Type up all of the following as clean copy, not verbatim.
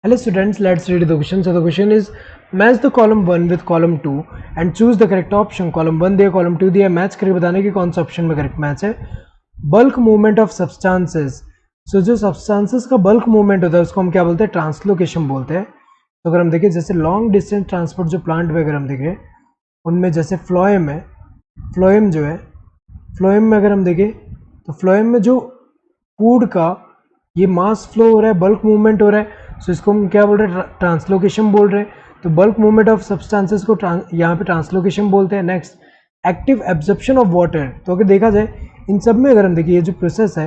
Hello students, let's read the question. So the question is, match the column 1 with column 2 and choose the correct option. column 1 दिया, column 2 दिया, match करके बताने की कौन सा option में करेक्ट मैच है. Bulk movement of substances. So जो सब्सटेंसेस का बल्क मूवमेंट होता है उसको हम क्या बोलते हैं? ट्रांसलोकेशन बोलते हैं. तो अगर हम देखें जैसे लॉन्ग डिस्टेंस ट्रांसपोर्ट जो प्लांट में अगर हम देखें उनमें जैसे फ्लोएम है, फ्लोएम जो है, फ्लोएम में अगर हम देखें तो फ्लोएम में जो फूड का ये मास फ्लो हो रहा है, बल्क मूवमेंट हो रहा है, सो इसको हम क्या बोल रहे हैं? ट्रांसलोकेशन बोल रहे हैं. तो बल्क मूवमेंट ऑफ सब्सटेंसेस को यहाँ पे ट्रांसलोकेशन बोलते हैं. Next, active absorption of water. तो अगर देखा जाए इन सब में अगर हम देखिए ये जो प्रोसेस है,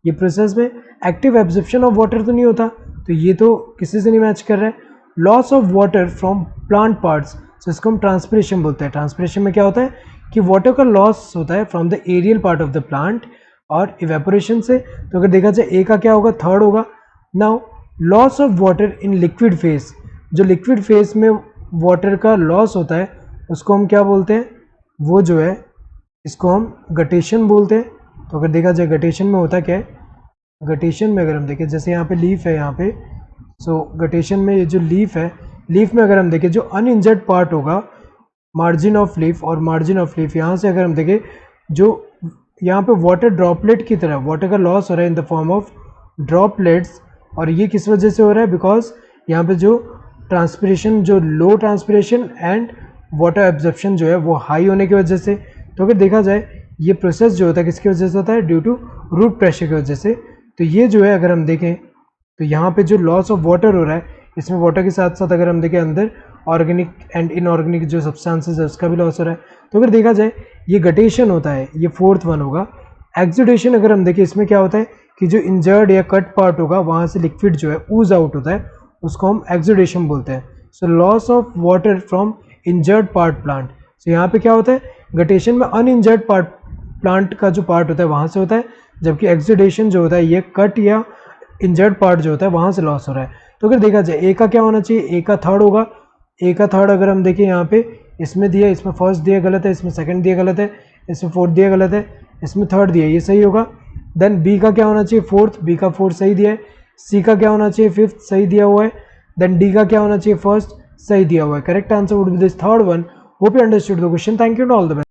ये प्रोसेस में एक्टिव एब्जॉर्प्शन ऑफ वाटर तो नहीं होता, तो ये तो किसी से नहीं मैच कर रहा है. Loss of water from plant parts, तो इसको हम ट्रांसपिरेशन बोलते हैं. ट्रांसपिरेशन में क्या होता है कि वाटर का लॉस होता है from the aerial part of the plant और इवेपोरेशन से. तो अगर देखा जाए ए का क्या होगा? थर्ड होगा. Now loss of water in liquid phase, जो लिक्विड फेज में वाटर का लॉस होता है उसको हम क्या बोलते हैं? वो जो है इसको हम गटेशन बोलते हैं. तो अगर देखा जाए गटेशन में होता क्या है? गटेशन में अगर हम देखें जैसे यहाँ पे लीफ है यहाँ पे, सो गटेशन में ये जो लीफ है, लीफ में अगर हम देखें जो अनइंजर्ड पार्ट होगा मार्जिन ऑफ लीफ, और मार्जिन ऑफ लीफ यहाँ से अगर हम देखें जो यहाँ पे वाटर ड्रॉपलेट की तरह वाटर का लॉस हो रहा है in the form of droplets. और ये किस वजह से हो रहा है? बिकॉज यहाँ पे जो ट्रांसपिरेशन, जो लो ट्रांसपिरेशन एंड वाटर एब्जॉर्प्शन जो है वो हाई होने की वजह से. तो अगर देखा जाए ये प्रोसेस जो होता है किसकी वजह से होता है? ड्यू टू रूट प्रेशर की वजह से. तो ये जो है अगर हम देखें तो यहाँ पे जो लॉस ऑफ वाटर हो रहा है इसमें वाटर के साथ साथ अगर हम देखें अंदर ऑर्गेनिक एंड इनऑर्गेनिक जो सब्सटेंसेस है उसका भी लॉस हो रहा है. तो अगर देखा जाए ये गटेशन होता है, ये फोर्थ वन होगा. एक्सुडेशन अगर हम देखें इसमें क्या होता है कि जो इंजर्ड या कट पार्ट होगा वहाँ से लिक्विड जो है ऊज आउट होता है, उसको हम एक्सुडेशन बोलते हैं. So loss of water from injured part plant. So यहाँ पे क्या होता है? गटेशन में अनइंजर्ड पार्ट प्लांट का जो पार्ट होता है वहाँ से होता है, जबकि एक्सुडेशन जो होता है ये कट या इंजर्ड पार्ट जो होता है वहाँ से लॉस हो रहा है. तो अगर देखा जाए ए का क्या होना चाहिए? ए का थर्ड होगा. ए का थर्ड अगर हम देखें यहाँ पे इसमें दिया, इसमें फर्स्ट दिया गलत है, इसमें सेकंड दिया गलत है, इसमें फोर्थ दिया गलत है, इसमें थर्ड दिया, ये सही होगा. देन बी का क्या होना चाहिए? फोर्थ. बी का फोर्थ सही दिया है. सी का क्या होना चाहिए? फिफ्थ सही दिया हुआ है. देन डी का क्या होना चाहिए? फर्स्ट सही दिया हुआ है. Correct answer would be this third one. Hope you understood the question. Thank you and all the best.